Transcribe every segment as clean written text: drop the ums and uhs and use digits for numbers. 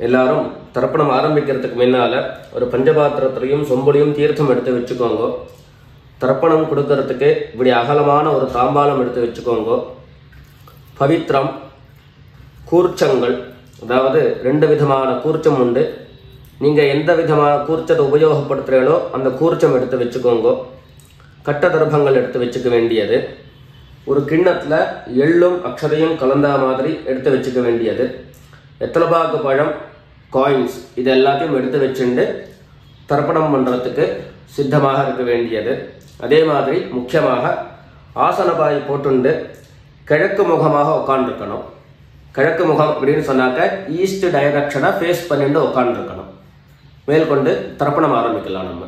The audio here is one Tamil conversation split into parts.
எல்லாரும் தர்ப்பணம் ஆரம்பிக்கிறதுக்கு முன்னால் ஒரு பஞ்சபாத்திரத்திலையும் சொம்புலையும் தீர்த்தம் எடுத்து வச்சுக்கோங்க. தர்ப்பணம் கொடுக்கறதுக்கு இப்படி அகலமான ஒரு தாம்பாலம் எடுத்து வச்சுக்கோங்க. பவித்திரம், கூர்ச்சங்கள், அதாவது 2 விதமான கூர்ச்சம் உண்டு. நீங்கள் எந்த விதமான கூர்ச்சத்தை உபயோகப்படுத்துகிறீங்களோ அந்த கூர்ச்சம் எடுத்து வச்சுக்கோங்க. கட்ட தர்ப்பங்கள் எடுத்து வச்சுக்க வேண்டியது. ஒரு கிண்ணத்தில் எள்ளும் அக்ஷதையும் கலந்த மாதிரி எடுத்து வச்சுக்க வேண்டியது. வெத்தலைப்பாக்கு பழம், காயின்ஸ், இது எல்லாத்தையும் எடுத்து வச்சுட்டு தர்ப்பணம் பண்ணுறதுக்கு சித்தமாக இருக்க வேண்டியது. அதே மாதிரி முக்கியமாக ஆசனபாய் போட்டுண்டு கிழக்கு முகமாக உட்காந்துருக்கணும். கிழக்கு முகம் அப்படின்னு சொன்னாக்க ஈஸ்ட் டைரக்ஷனை ஃபேஸ் பண்ணிட்டு உட்காந்துருக்கணும். மேற்கொண்டு தர்ப்பணம் ஆரம்பிக்கலாம். நம்ம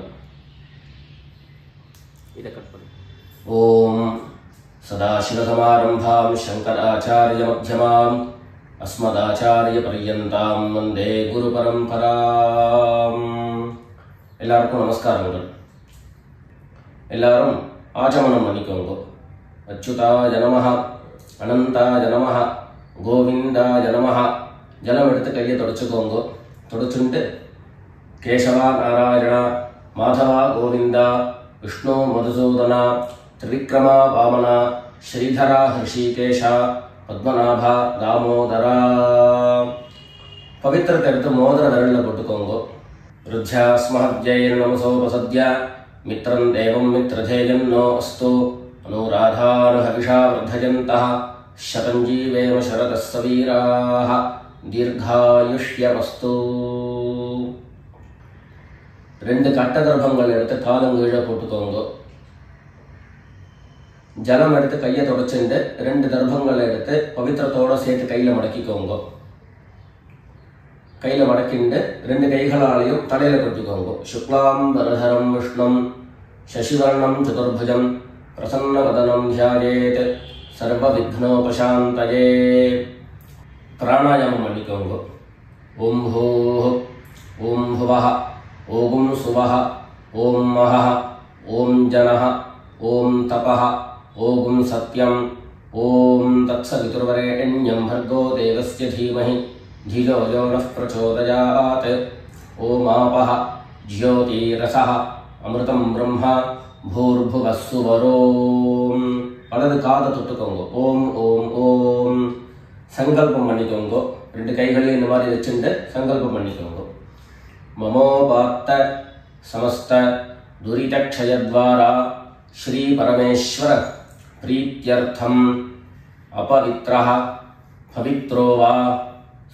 இதை கட் பண்ணி ஓம் சதாசிவசமாரம்பாம் சங்கராச்சாரிய மத்தியமாம் அஸ்மதாச்சாரிய பர்யந்தாம் வந்தே குரு பரம்பராம். எல்லாருக்கும் நமஸ்காரங்கள். எல்லாரும் ஆச்சமனம் பண்ணிக்கோங்க. அச்சுதாய நமஹ, அனந்தாய நமஹ, கோவிந்தாய நமஹ. ஜலம் எடுத்து கையை தொடச்சுக்கோங்க. தொடச்சுட்டு கேசவா நாராயணா, மாதவா கோவிந்தா, விஷ்ணு மதுசூதனா, திரிவிக்ரமா வாமனா, ஸ்ரீதரா ஹிருஷிகேஷா, பத்மநாபா தாமோதரா. பவித்திரத்தை எடுத்து மோதிர விரலில் போட்டுக்கோங்க. ருத்யாஸ்மஹத்யைர் நமசோபசத்ய மித்ரம் தேவம் மித்ரதேயன்னோ அஸ்து அனுராதானுஹவிஷா வர்தயந்தः சதஞ்சீவேம சரதஸ்ஸ வீராः தீர்காயுஷ்யமஸ்து. 2 கட்ட தர்ப்பங்கள் எடுத்து காலங்கீழே போட்டுக்கோங்க. ஜலம் எடுத்து கையை தொடச்சுட்டு 2 தர்ப்பங்களை எடுத்து பவித்திரத்தோடு சேர்த்து கையில் மடக்கிக்கோங்க. கையில் மடக்கிண்டு 2 கைகளாலையும் தலையில் கொட்டிக்கோங்க. சுக்லாம் வரதரம் விஷ்ணும் சசிவர்ணம் சதுர்புஜம் பிரசன்னவதனம் தியாயேத் சர்வ விக்னோபசாந்தயே. பிராணாயாமம் பண்ணிக்கோங்க. ஓம் பூஹ், ஓம் புவஹ, ஓம் சுவஹ, ஓம் மஹஹ, ஓம் ஜனஹ, ஓம் தபஹ, ஓம் சத்யம், ஓம் தத்சவிதுர்வரேண்யம் भर्गो देवस्य धीमहि धियो यो नः प्रचोदयात्. ஓம் ஆபஹ ஜ்யோதிரசஹ அமிர்தம் பிரம்ம பூர்புவः சுவரோம். வலது காதை தொட்டுக்கோங்க. ஓம் ஓம் ஓம். சங்கல்பம் பண்ணிக்கோங்க. 2 கைகளையும் இந்த மாதிரி வச்சுட்டு சங்கல்பம் பண்ணிக்கோங்க. மமோபாத்த சமஸ்த துரிதக்ஷயத்வாரா ஸ்ரீ பரமேஸ்வர பிரீத்யர்த்தம் அபவித்ரஹ பவித்ரோ வா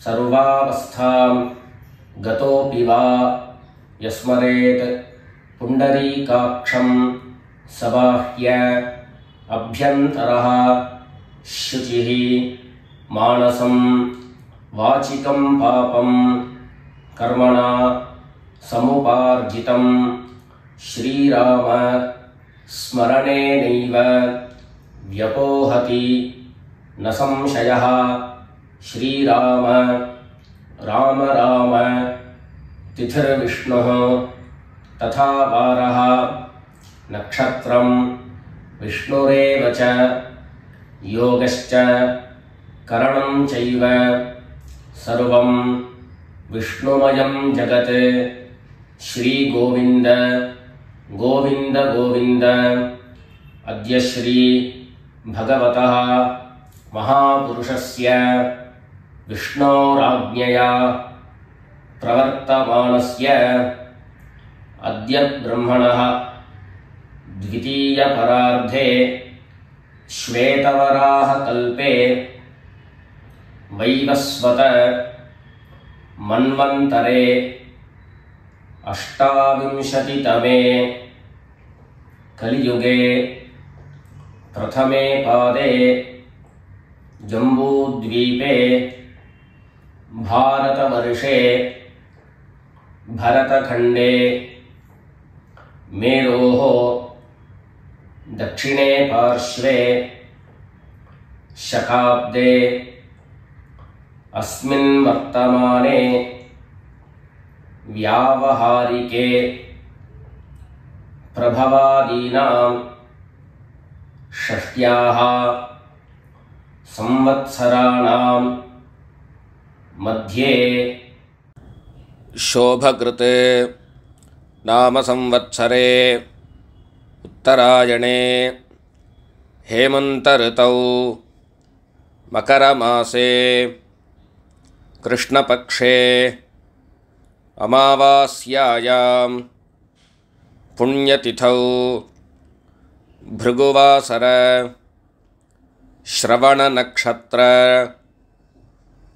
சர்வாவஸ்தாம் கதோபி வா யஸ்மரேத் புண்டரீகாக்ஷம் சபாஹ்ய அப்யந்தரஹ சுசிஹி மானசம் வாசிகம் பாபம் கர்மணா சமுபார்ஜிதம் ஸ்ரீராம ஸ்மரணேனைவ வ்யபோஹதி ந சம்சயः. ஸ்ரீராம ராம ராம திதிர்விஷ்ணுः ததா வாரः நக்ஷத்ரம் விஷ்ணுரேவ ச யோகஸ்ச கரணம் சைவ சர்வம் விஷ்ணுமயம் ஜகத். ஸ்ரீ கோவிந்த கோவிந்த கோவிந்த. அத்ய ஸ்ரீ பகவதः மகாபுருஷஸ்ய விஷ்ணோராஜ்ஞயா பிரவர்த்தமானஸ்ய அத்ய பிரம்மணः द्वितीयपरार्धे श्वेतवराह कल्पे वैवस्वत मन्वन्तरे 28तमे कलियुगे प्रथमे पादे जम्बूद्वीपे भारतवर्षे भरतखण्डे मेरोः दक्षिणे पार्श्वे शकाब्दे अस्मिन् वर्तमाने व्यावहारिके प्रभवादीनां षष्ट्याः संवत्सराणां मध्ये शोभकृते नाम संवत्सरे उत्तरायणे हेमन्तऋतौ मकरमासे कृष्णपक्षे अमावास्यायां पुण्यतिथौ भृगुवासर श्रवणनक्षत्र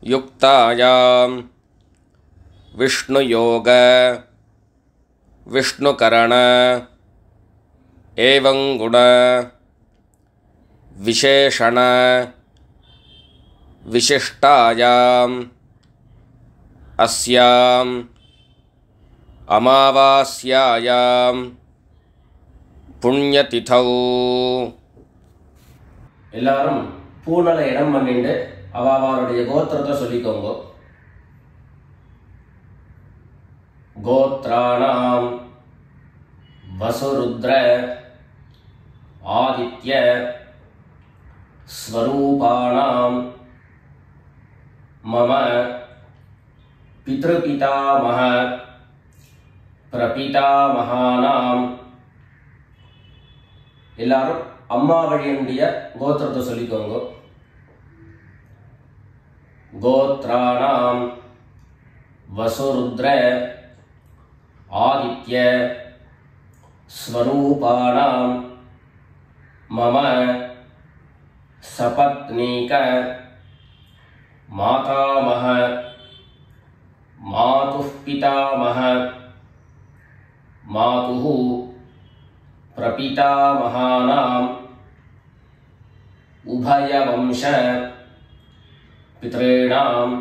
युक्तायां विष्णुयोग विष्णुकरण एवं गुण विशेषण विशिष्टायाम् अस्याम् अमावास्यायां पुण्यतिथौ எல்லாரும் பூனல இடம் பண்ணிட்டு அவளுடைய கோத்திரத்தை சொல்லிக்கோங்க. கோத்ராணாம் வசுருத்ர ஆதித்ய ஸ்வரூபாணாம் மம பித்ருபிதாமஹ பிரபிதாமஹானாம். எல்லாரும் அம்மா வழியினுடைய கோத்திரத்தை சொல்லிக்கோங்க. கோத்ராணாம் வசுருத்ர ஆதித்ய ஸ்வரூபாணாம் மம சபத்னீக மாதாமஹ மாதுः பிதாமஹ மாதுः பிரபிதாமஹானாம் உபயவம்ச பித்ரேணாம்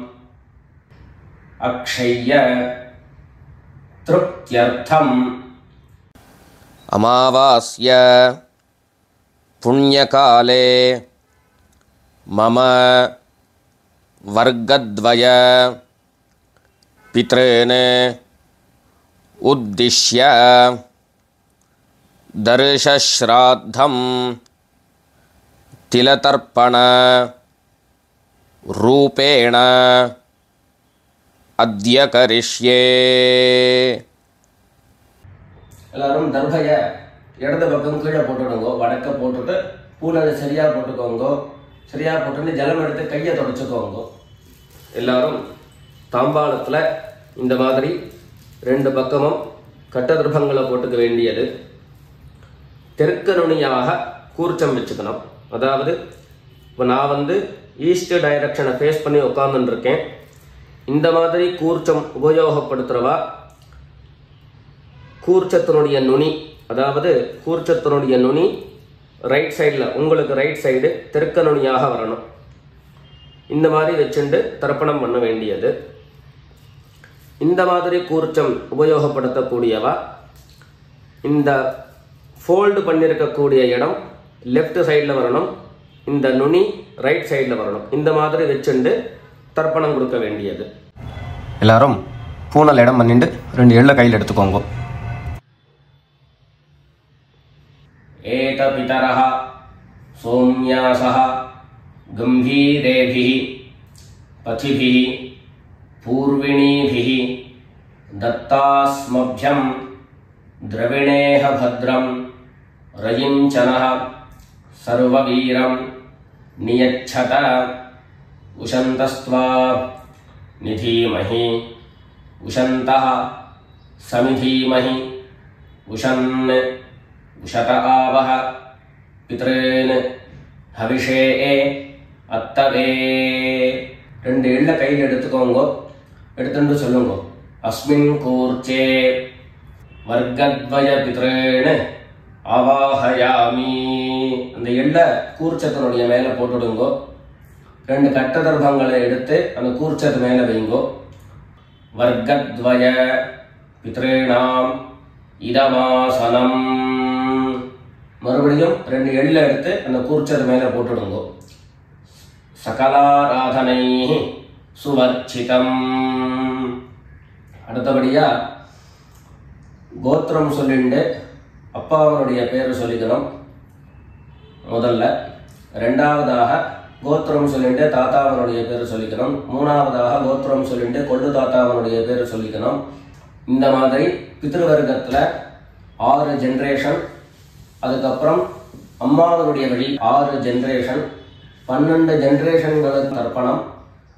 அக்ஷய்ய திருப்த்யர்த்தம் அமாவாஸ்ய புண்ணியகாலே மம வர்க்கத்வய பித்ரேன் உத்திஷ்ய தர்ஷஸ்ராத்தம் திலதர்ப்பண ரூபேண அத்ய கரிஷ்யே. எல்லாரும் தர்பைய இடது பக்கம் கீழே போட்டுடுங்க. வடக்க போட்டுட்டு பூனை சரியா போட்டுக்கோங்க. சரியா போட்டுட்டு ஜலம் எடுத்து கையை தொடச்சுக்கோங்க. எல்லாரும் தாம்பாளத்தில் இந்த மாதிரி ரெண்டு பக்கமும் கட்ட திருப்பங்களை போட்டுக்க வேண்டியது. தெற்கு நுனியாக கூர்ச்சம் வச்சுக்கணும். அதாவது இப்போ நான் ஈஸ்ட் டைரக்ஷனை ஃபேஸ் பண்ணி உட்காந்துருக்கேன். இந்த மாதிரி கூர்ச்சம் உபயோகப்படுத்துகிறவா கூர்ச்சத்தினுடைய நுனி, அதாவது கூர்ச்சத்தினுடைய நுனி ரைட் சைடில், உங்களுக்கு ரைட் சைடு தெற்கு நுனியாக வரணும். இந்த மாதிரி வச்சுட்டு தர்ப்பணம் பண்ண வேண்டியது. இந்த மாதிரி கூர்ச்சம் உபயோகப்படுத்தக்கூடியவா இந்த ஃபோல்டு பண்ணியிருக்கக்கூடிய இடம் லெஃப்ட் சைடில் வரணும். இந்த நுனி ரைட் சைடில் வரணும். இந்த மாதிரி வச்சுட்டு தர்ப்பணம் கொடுக்க வேண்டியது. எல்லாரும் பூனல் இடம் பண்ணிட்டு ரெண்டு எள்ள கையில் எடுத்துக்கோங்க. ஏத பிதரஹ சோம்யாசஹ கம்பீரேபிஹி பதிபிஹி பூர்விணீபிஹி தத்தாஸ்மப்யம் द्रविणेह भद्रं रयिञ्चनः सर्ववीरं नियच्छत उशन्तस्त्वा निधीमहि उशन्तः समिधीमहि उशन् उशत आवह पितॄन् हविषे अत्तवे. ரெண்டு எள்ள கையில் எடுத்துக்கோங்க. எடுத்துட்டு சொல்லுங்க. அஸ்மின் கூர்ச்சே வர்க்கத்வய பித்ரேணு அவாஹயாமி. அந்த எள்ள கூர்ச்சத்தினுடைய மேலே போட்டுடுங்கோ. ரெண்டு கட்ட தர்ப்பங்களை எடுத்து அந்த கூர்ச்சத்து மேலே வைங்கோ. வர்க்கத்வய பித்ரேணாம் இதமாசனம். மறுபடியும் ரெண்டு எள்ள எடுத்து அந்த கூர்ச்சத்து மேலே போட்டுடுங்கோ. சகலாராதனை சுவர்ச்சிதம். அடுத்தபடியா கோத்திரம் சொல்லிண்டு அப்பாவனுடைய பேர் சொல்லிக்கணும் முதல்ல. ரெண்டாவதாக கோத்திரம் சொல்லிட்டு தாத்தாவனுடைய பேர் சொல்லிக்கணும். மூணாவதாக கோத்திரம் சொல்லிட்டு கொள்ளு தாத்தாவனுடைய பேர் சொல்லிக்கணும். இந்த மாதிரி பித்ருவர்க்கத்தில் 6 ஜென்ரேஷன், அதுக்கப்புறம் அம்மாவனுடைய வழி 6 ஜென்ரேஷன், 12 ஜென்ரேஷன்களுக்கு தர்ப்பணம்.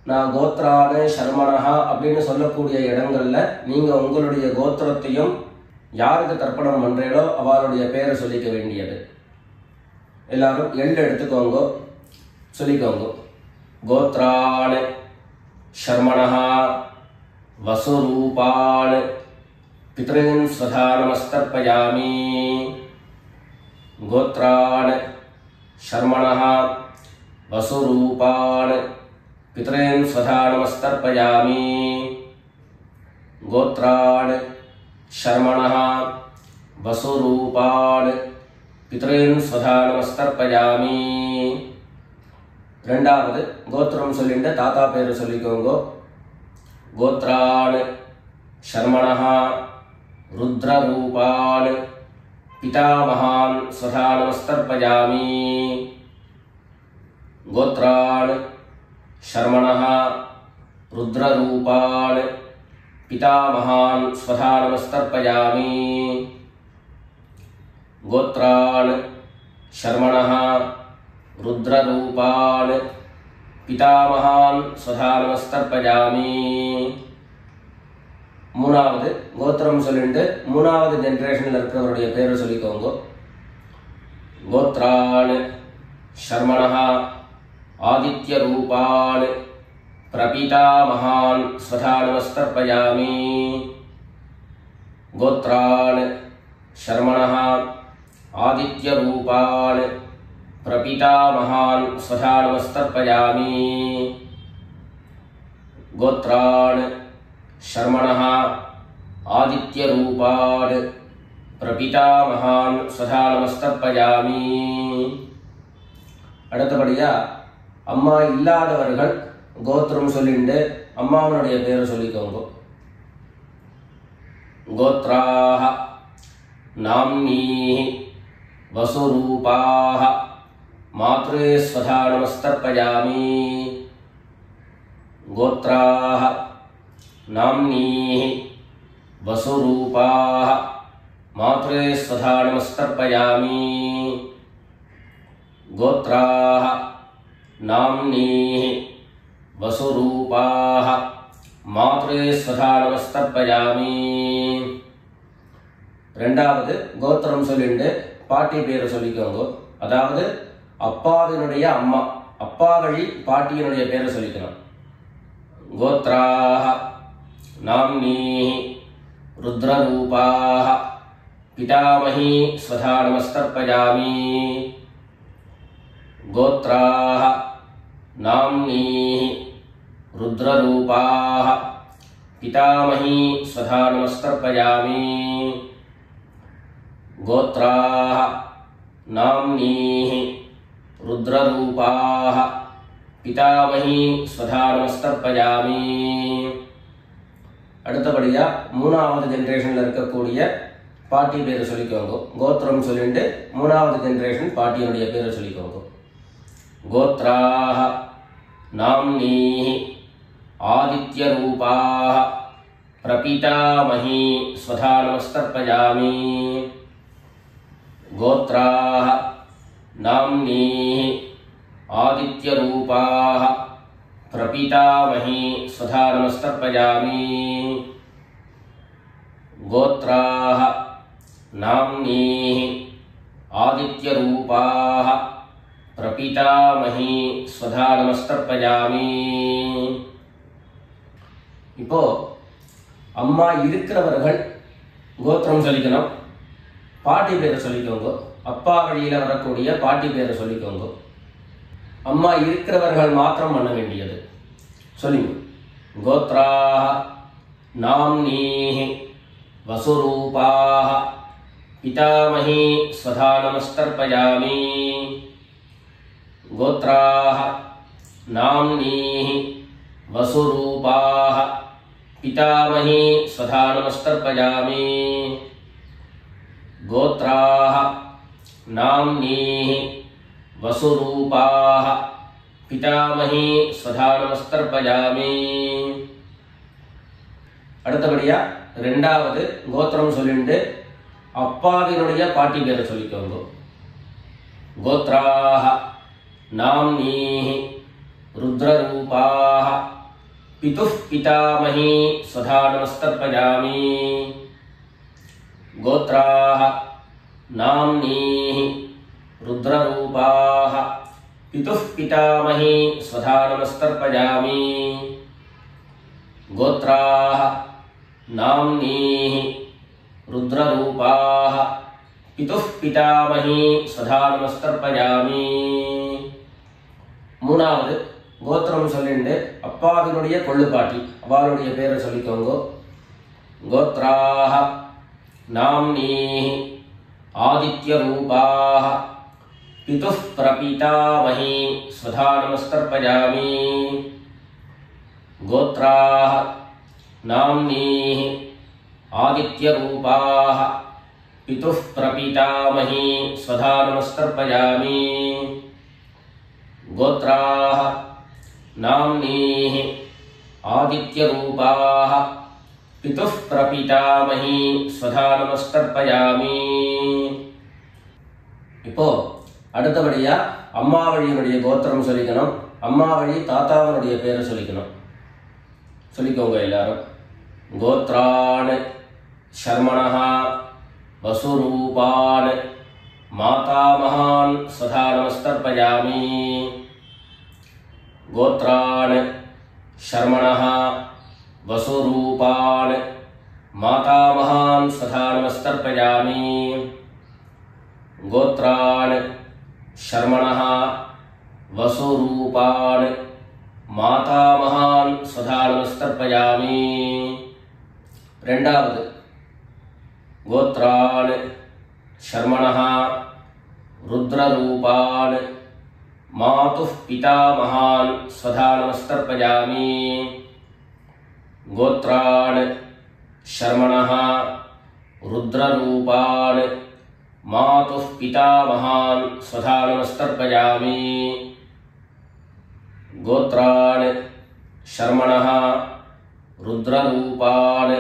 நான் கோத்ரானு சர்மணஹா அப்படின்னு சொல்லக்கூடிய இடங்கள்ல நீங்க உங்களுடைய கோத்திரத்தையும் யாருக்கு தர்ப்பணம் பண்றீங்களோ அவளுடைய பேரை சொல்லிக்க வேண்டியது. எல்லாரும் எள்ளு எடுத்துக்கோங்க, சொல்லிக்கோங்க. கோத்ரானு சர்மணஹா வசுரூபான் பித்ருன் ஸ்வதா நமஸ்தர்ப்பயாமி. கோத்ரான் சர்மணஹா வசுரூபான் பித்ருன் ஸ்வதா நமஸ்தர்ப்பயாமி. கோத்ரான் சர்மணஹா வசுரூபான் பித்ருன் ஸ்வதா நமஸ்தர்ப்பயாமி. ரெண்டாவது கோத்திரம் சொல்லிட்டு தாத்தா பேரு சொல்லிக்கோங்க. கோத்ரான் சர்மணஹா ருத்ரரூபான் பிதாமகான் ஸ்வதா நமஸ்தர்ப்பயாமி. கோத்ரான் சர்மணஹா ருத்ரரூபான் பிதாமகான் ஸ்வதா நமஸ்தர்ப்பயாமி. கோத்ரான் சர்மணஹா ருத்ரரூபான் பிதாமகான் ஸ்வதா நமஸ்தர்ப்பயாமி. மூணாவது கோத்திரம் சொல்லிட்டு மூணாவது ஜென்ரேஷன்ல இருக்கிறவருடைய பேரை சொல்லிக்கோங்க. கோத்ரான் சர்மணஹா ஆதித்ய ரூபான் பிரபிதாமகான் ஸ்வதா நமஸ்தர்ப்பயாமி. கோத்ரான் சர்மணஹா ஆதித்ய ரூபான் பிரபிதாமகான் ஸ்வதா நமஸ்தர்ப்பயாமி. கோத்ரான் சர்மணஹா ஆதித்ய ரூபான் பிரபிதாமகான் ஸ்வதா நமஸ்தர்ப்பயாமி. அடுத்தபடியா அம்மா இல்லாதவர்கள் கோத்திரம் சொல்லிட்டு அம்மாவனுடைய பேரை சொல்லிக்கோங்க. கோத்ராஹ நாம்னீஹி வசுரூபாஹ மாத்ரே ஸ்வதா நமஸ்தர்ப்பயாமி. கோத்ராஹ நாம்னீஹி வசுரூபாஹ மாத்ரே ஸ்வதா நமஸ்தர்ப்பயாமி. கோத்ராஹ நாம்னீஹி வசுரூபாஹ மாத்ரே ஸ்வதா நமஸ்தர்ப்பயாமி. ரெண்டாவது கோத்திரம் சொல்லிட்டு பாட்டி பேரை சொல்லிக்கோங்க. அதாவது அப்பாவினுடைய அம்மா, அப்பா வழி பாட்டியினுடைய பேரை சொல்லிக்கணும். கோத்ராஹ நாம்னீஹி ருத்ரரூபாஹ பிதாமஹி ஸ்வதா நமஸ்தர்ப்பயாமி. கோத்ராஹ நாம்னீஹி ருத்ரரூபாஹ பிதாமஹி ஸ்வதா நமஸ்தர்ப்பயாமி. கோத்ராஹ நாம்னீஹி ருத்ரரூபாஹ பிதாமஹி ஸ்வதா நமஸ்தர்ப்பயாமி. அடுத்தபடியா மூணாவது ஜென்ரேஷன்ல இருக்கக்கூடிய பாட்டி பேரை சொல்லிக்கோங்க. கோத்திரம் சொல்லிட்டு மூணாவது ஜென்ரேஷன் பாட்டியினுடைய பேரை சொல்லிக்கோங்க. கோத்ராஹ நாம்னீஹி ஆதித்ய ரூபாஹ பிரபிதாமஹி ஸ்வதா நமஸ்தர்ப்பயாமி. கோத்ராஹ நாம்னீஹி ஆதித்ய ரூபாஹ பிரபிதாமஹி ஸ்வதா நமஸ்தர்ப்பயாமி. கோத்ராஹ நாம்னீஹி ஆதித்ய ரூபாஹ பிரபிதாமஹி ஸ்வதா நமஸ்தர்ப்பயாமி. இப்போ அம்மா இருக்கிறவர்கள் கோத்திரம் சொல்லிக்கணும், பாட்டி பேரை சொல்லிக்கோங்க. அப்பா வழியில வரக்கூடிய பாட்டி பேரை சொல்லிக்கோங்க. அம்மா இருக்கிறவர்கள் மாத்திரம் பண்ண வேண்டியது சொல்லிங்க. கோத்ராஹ நாம்னீஹி வசுரூபாஹ பிதாமஹி ஸ்வதா நமஸ்தர்ப்பயாமி. கோத்ராஹ நாம்னீஹி வசுரூபாஹ பிதாமஹி ஸ்வதா நமஸ்தர்ப்பயாமி. கோத்ராஹ நாம்னீஹி வசுரூபாஹ பிதாமகி ஸ்வதா நமஸ்தர்ப்பயாமி. அடுத்தபடியா ரெண்டாவது கோத்திரம் சொல்லிட்டு அப்பாவினுடைய பாட்டி பேரை சொல்லிக்கோங்க. கோத்ராஹ நாம்னீஹி ருத்ரரூபாஹ பிதுஹ் பிதாமகி ஸ்வதா நமஸ்தர்ப்பயாமி. கோத்ராஹ நாம்னீஹி ருத்ரரூபாஹ பிதுஹ் பிதாமகி ஸ்வதா நமஸ்தர்ப்பயாமி. கோத்ராஹ நாம்னீஹி ருத்ரரூபாஹ பிதுஹ் பிதாமகி ஸ்வதா நமஸ்தர்ப்பயாமி. மூணாவது கோத்திரம் சொல்லிட்டு அப்பாவினுடைய கொள்ளுப்பாட்டி அவளுடைய பேரை சொல்லிக்கோங்க. கோத்ராஹ நாம்னீஹி ஆதித்யரூபாஹ பிதுஹ் பிரபிதாமகி ஸ்வதா நமஸ்தர்ப்பயாமி. கோத்ராஹ நாம்னீஹி ஆதித்யரூபாஹ பிதுஹ் பிரபிதாமகி ஸ்வதா நமஸ்தர்ப்பயாமி. கோத்ராஹ நாம்னீஹி ஆதித்யரூபாஹ பிதுஹ் பிரபிதாமகி ஸ்வதா நமஸ்தர்ப்பயாமி. இப்போ அடுத்தபடியா அம்மா வழியினுடைய கோத்திரம் சொல்லிக்கணும். அம்மா வழி தாத்தாவனுடைய பேரை சொல்லிக்கணும். சொல்லிக்கோங்க எல்லாரும். கோத்ரான் சர்மணஹ வசுரூபான் மாதாமகான் ஸ்வதா நமஸ்தர்ப்பயாமி. கோத்ரான் சர்மணஹ வசுரூபான் மாதாமகான் ஸ்வதா நமஸ்தர்ப்பயாமி. கோத்ரான் சர்மணஹ வசுரூபான் மாதாமகான் ஸ்வதா நமஸ்தர்ப்பயாமி. ரெண்டாவது கோத்ரான் சர்மணஹ ருத்ரரூபான் மாதுஹ் பிதாமகான் ஸ்வதா நமஸ்தர்ப்பயாமி. கோத்ரான் சர்மணஹ ருத்ரரூபான் மாதுஹ் பிதாமகான் ஸ்வதா நமஸ்தர்ப்பயாமி. கோத்ரான் சர்மணஹ ருத்ரரூபான்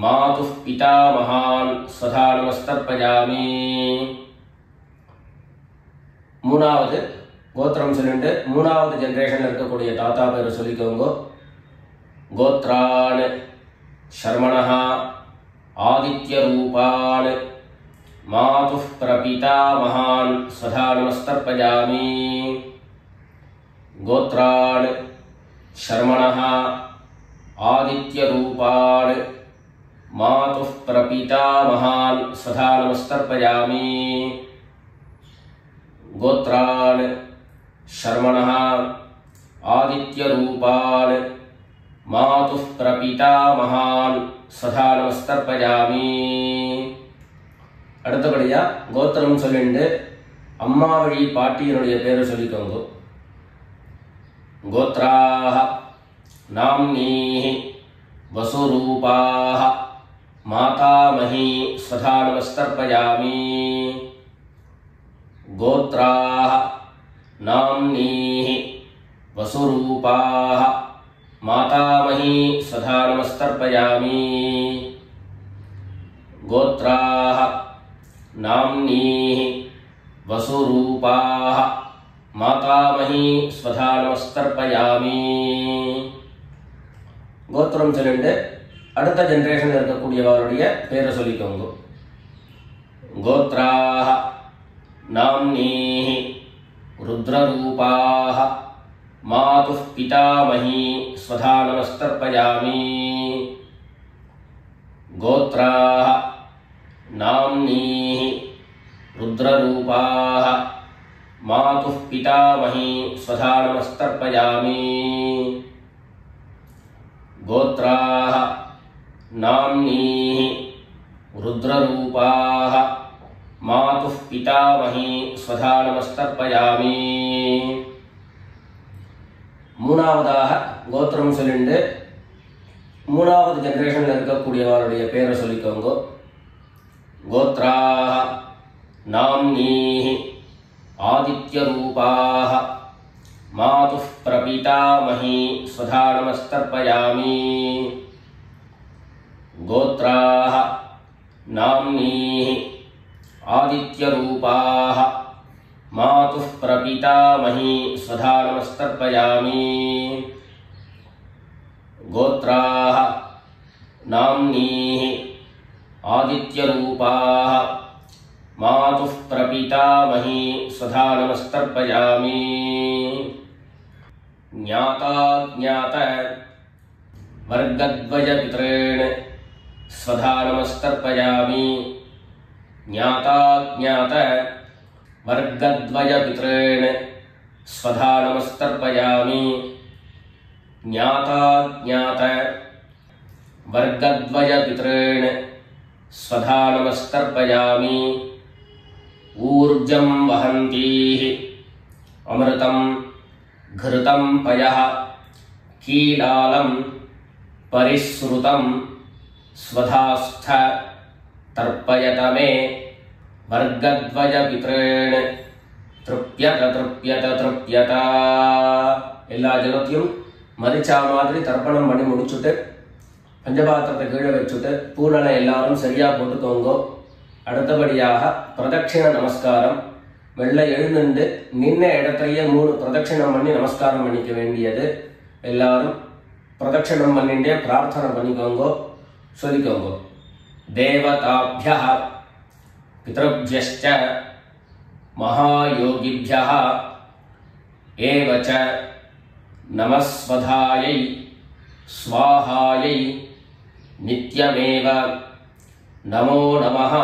மாதுஹ் பிதாமகான் ஸ்வதா நமஸ்தர்ப்பயாமி. மூணாவது கோத்திரம் சொல்லிட்டு மூணாவது ஜெனரேஷன்ல இருக்கக்கூடிய தாத்தா பேரை சொல்லிக்கோங்க. கோத்ரான் சர்மணஹ ஆதித்யரூபான் மாதுஹ் பிரபிதாமகான் ஸ்வதா நமஸ்தர்ப்பயாமி. கோத்ரான் சர்மணஹ ஆதித்யரூபான் மாதுஹ் பிரபிதாமகான் ஸ்வதா நமஸ்தர்ப்பயாமி. கோத்ரான் சர்மணஹ ஆதித்யரூபான் மாதுஹ் பிரபிதாமகான் ஸ்வதா நமஸ்தர்ப்பயாமி. அடுத்தபடியா கோத்திரம் சொல்லிட்டு அம்மா வழி பாட்டியினுடைய பேரை சொல்லிக்கோங்க. கோத்ராஹ நாம்னீஹி வசுரூபாஹ மாதாமகி ஸ்வதா நமஸ்தர்ப்பயாமி. கோத்ராஹ நாம்னீஹி வசுரூபாஹ மாதாமகி ஸ்வதா நமஸ்தர்ப்பயாமி. கோத்ராஹ நாம்னீஹி வசுரூபாஹ மாதாமகி ஸ்வதா நமஸ்தர்ப்பயாமி. கோத்திரம் சொல்லிட்டு அடுத்த ஜெனரேஷன்ல இருக்கக்கூடியவருடைய பேரை சொல்லிக்கோங்க. கோத்ராஹ நாம்னீஹி ருத்ரரூபாஹ மாதுஹ் பிதாமகி ஸ்வதா நமஸ்தர்ப்பயாமி. கோத்ராஹ நாம்னீஹி ருத்ரரூபாஹ மாதுஹ் பிதாமகி ஸ்வதா நமஸ்தர்ப்பயாமி. கோத்ராஹ நாம்னீஹி ருத்ரரூபாஹ மாதுஹ் பிதாமகி ஸ்வதா நமஸ்தர்ப்பயாமி. மூணாவதாக கோத்திரம் சொல்லிட்டு மூணாவது ஜெனரேஷன்ல இருக்கக்கூடியவருடைய பேரை சொல்லிக்கோங்க. கோத்ராஹ நாம்னீஹி ஆதித்யரூபாஹ मातुः प्रपीतामही स्वधा नमस्तर्पयामि। गोत्राः नाम्नीः आदित्यरूपाः मातुः प्रपीतामही स्वधा नमस्तर्पयामि। गोत्राः नाम्नीः आदित्यरूपाः मातुः प्रपीतामही स्वधा नमस्तर्पयामि। ज्ञाता ज्ञात वर्गद्वयपितॄन् स्वधा नमस्तर्पयामि। ज्ञाता ज्ञात वर्गद्वयपितॄन् स्वधा नमस्तर्पयामि। ज्ञाता ज्ञात वर्गद्वयपितॄन् स्वधा नमस्तर्पयामि। ऊर्जं वहन्तीः अमृतं घृतं पयः कीलालं परिसृतं स्वधास्थ तर्पयत मे वर्गद्वयपितॄन् तृप्यत तृप्यत तृप्यत। எல்லா ஜலத்தையும் மரிச்சா மாதிரி தர்ப்பணம் பண்ணி முடிச்சுட்டு பஞ்சபாத்திரத்தை கீழே வச்சுட்டு பூனலை எல்லாரும் சரியா போட்டுக்கோங்க. அடுத்தபடியாக பிரதட்சிண நமஸ்காரம். வெள்ளை எழுந்துண்டு நின்ன இடத்தையே 3 பிரதட்சிணம் பண்ணி நமஸ்காரம் பண்ணிக்க வேண்டியது. எல்லாரும் பிரதட்சிணம் பண்ணிட்டே பிரார்த்தனை பண்ணிக்கோங்க, சொல்லிக்கோங்க. தேவதாभ्यः பித்ருभ्यश्च महायोगिभ्यः एव च नमस्वधायै स्वाहायै नित्यमेव नमो नमः।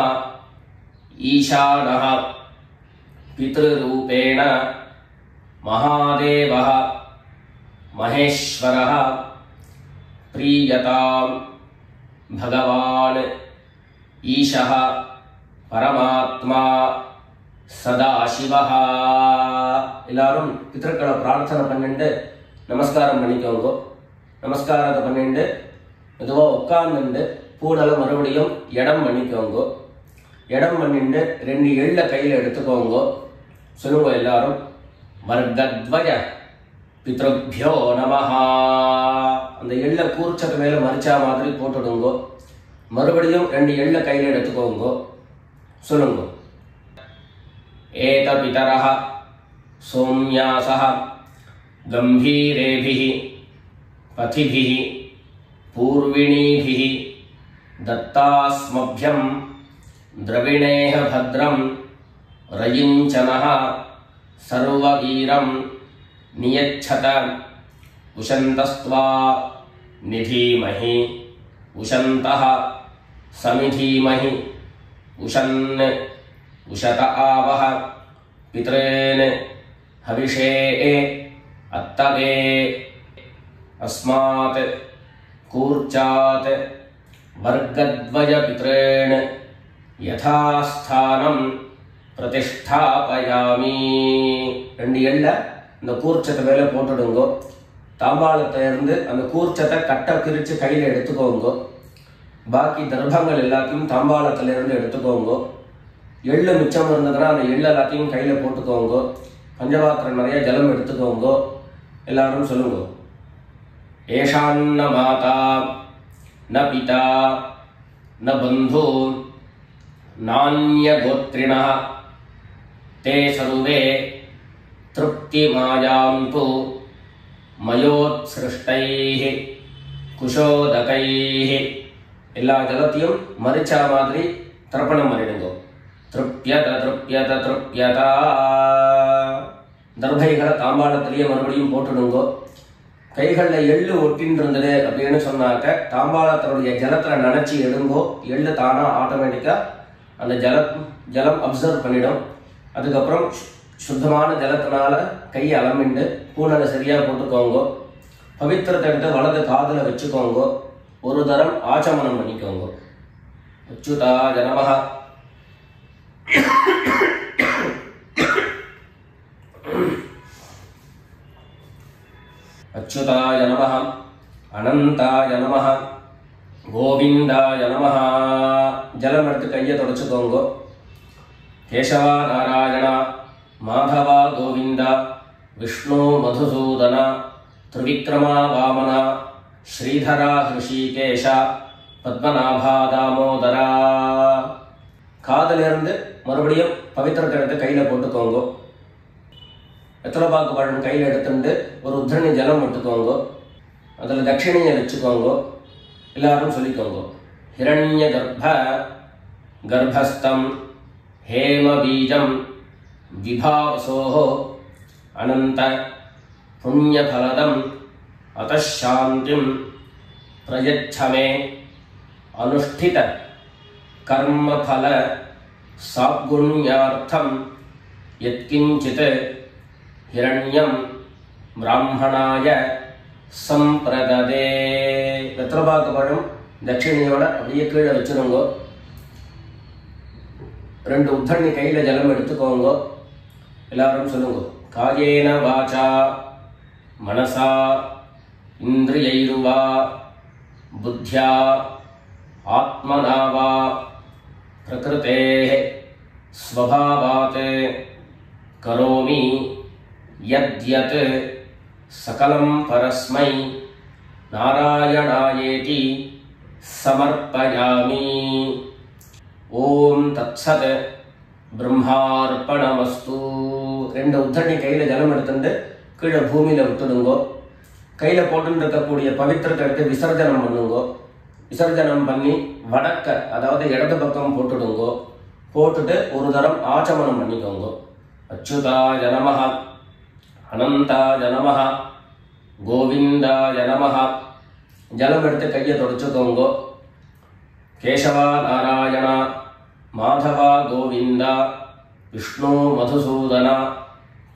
ईशानः पितृरूपेण महादेवः महेश्वरः प्रीयतां भगवान् ईशः परमात्मा सदाशिवः। எல்லாரும் பித்ருக்களை பிரார்த்தனை பண்ணிட்டு நமஸ்காரம் பண்ணிக்கோங்க. நமஸ்காரத்தை பண்ணிட்டு மெதுவாக உட்கார்ந்துட்டு பூனலை மறுபடியும் இடம் பண்ணிக்கோங்க. இடம் பண்ணிட்டு 2 எள்ள கையில் எடுத்துக்கோங்க. சொல்லுங்க எல்லாரும், வர்கத்வய பித்ருभ्यो நமஹ. அந்த எள்ள கூர்ச்சக்கு மேல மரிச்சா மாதிரி போட்டுடுங்க. மறுபடியும் 2 எள்ள கையில் எடுத்துக்கோங்க. சொல்லுங்க, ஏத பிதரஹ சோம்யாசஹ गंभीरेभिः पथिभिः पूर्विणीभिः दत्तास्मभ्यं द्रविणेह भद्रं रयिञ्चनः सर्ववीरं नियच्छत उशन्तस्त्वा निधीमहि उशन्तः समिधीमहि उशन् उशत आवह पितॄन् हविषे अत्तवे अस्मात् कूर्चात् वर्गद्वयपितॄन् यथास्थानं प्रतिष्ठापयामि. 2 எள்ள இந்த கூர்ச்சத்தை மேலே போட்டுடுங்க. தாம்பாளத்தை இருந்து அந்த கூர்ச்சத்தை கட்ட பிரித்து கையில் எடுத்துக்கோங்க. பாக்கி தர்ப்பங்கள் எல்லாத்தையும் தாம்பாளத்திலிருந்து எடுத்துக்கோங்க. எள்ளு மிச்சம் இருந்ததுன்னா அந்த எள்ளு எல்லாத்தையும் கையில் போட்டுக்கோங்க. பஞ்சபாத்திரம் நிறைய ஜலம் எடுத்துக்கோங்க. எல்லாரும் சொல்லுங்க, ஏஷான்ன மாதா ந பிதா ந பந்து நான்ய கோத்ரிணः தே சர்வே திருப்திமாயாந்து மயோத்ஸ்ருஷ்டைः குஷோதகைः. எல்லா ஜலத்தையும் மரிச்சா மாதிரி தர்ப்பணம் பண்ணிடுங்க. திருப்யத திருப்யத திருப்யதா. தர்பைகளை தாம்பாளத்திலேயே மறுபடியும் போட்டுடுங்க. கைகளில் எள்ளு ஒட்டின்னு இருந்தது அப்படின்னு சொன்னாக்க தாம்பாளத்தினுடைய ஜலத்தில் நினச்சி எடுங்கோ. எள்ளு தானாக ஆட்டோமேட்டிக்காக அந்த ஜலம் அப்சர்வ் பண்ணிடும். அதுக்கப்புறம் சுத்தமான ஜலத்தினால கையை அலமிண்டு பூனலை சரியாக போட்டுக்கோங்க. பவித்திரத்தை எடுத்து வலது காதில் வச்சுக்கோங்க. ஒரு தரம் ஆச்சமனம் பண்ணிக்கோங்க. அச்சுதாய நமஹ. अच्युताय नमः अनंताय नमः गोविंदाय नमः. जलम எடுத்து கையை தொடச்சுக்கோங்க. கேசவா நாராயணா மாதவா கோவிந்தா விஷ்ணு மதுசூதன திரிவிக்ரமா வாமன ஸ்ரீதரா ஹிருஷிகேஷ பத்மநாபா தாமோதரா. காதிலிருந்து மறுபடியும் பவித்திரத்தை எடுத்து கையில் போட்டுக்கோங்க. வெத்தலைப்பாக்கு பழம் கையில் எடுத்துட்டு ஒரு உத்தரணி ஜலம் விட்டுக்கோங்க. அதில் தட்சிணியை வச்சுக்கோங்க. எல்லாரும் சொல்லிக்கோங்க. ஹிரண்ய கர்ப்பஸ்தம் ஹேம பீஜம் விபாவசோஹோ அனந்த புண்ணியபலதம் அதசாந்திம் பிரயச்சமே அனுஷ்டித கர்மபல சாப்குண்யார்த்தம் யத்கிஞ்சித் ஹிரண்யம் பிராமணாய சம்பிரததே. வெத்தலைப்பாக்கு பழம் தட்சிணையோட அப்படியே கீழே வச்சுருங்க. 2 உத்தரணி கையில் ஜலம் எடுத்துக்கோங்க. எல்லாரும் சொல்லுங்க. காயேன வாசா மனசா இந்திரியைர்வா புத்தியா ஆத்மனா வா பிரகிருதேஹ ஸ்வபாவாத் கரோமி யத்யத் சகலம் பரஸ்மை நாராயணாயேதி சமர்ப்பயாமி. ஓம் தத்சத் பிரம்மார்ப்பணமஸ்து. 2 உத்தரணி கையில் ஜலம் எடுத்துட்டு கீழே பூமியில் விட்டுடுங்கோ. கையில் போட்டு இருக்கக்கூடிய பவித்திரத்தை எடுத்து விசர்ஜனம் பண்ணுங்கோ. விசர்ஜனம் பண்ணி வடக்க, அதாவது இடது பக்கம் போட்டுடுங்கோ. போட்டுட்டு ஒரு தரம் ஆச்சமனம் பண்ணிக்கோங்க. அச்சுதாய நமஹ, அனந்தாய நமஹ, கோவிந்தாய நமஹ. ஜலம் எடுத்து கையை தொடச்சுக்கோங்க. கேசவா நாராயணா மாதவா கோவிந்தா விஷ்ணு மதுசூதனா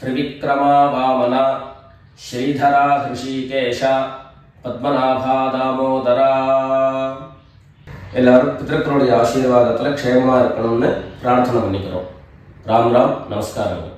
திரிவிக்ரமா வாமனா ஸ்ரீதரா ஹிருஷிகேஷ பத்மநாபா தாமோதரா. எல்லாரும் பிதர்களுடைய ஆசீர்வாதத்தில் க்ஷேமமாக இருக்கணும்னு பிரார்த்தனை பண்ணிக்கிறோம். ராம் ராம், நமஸ்காரங்கள்.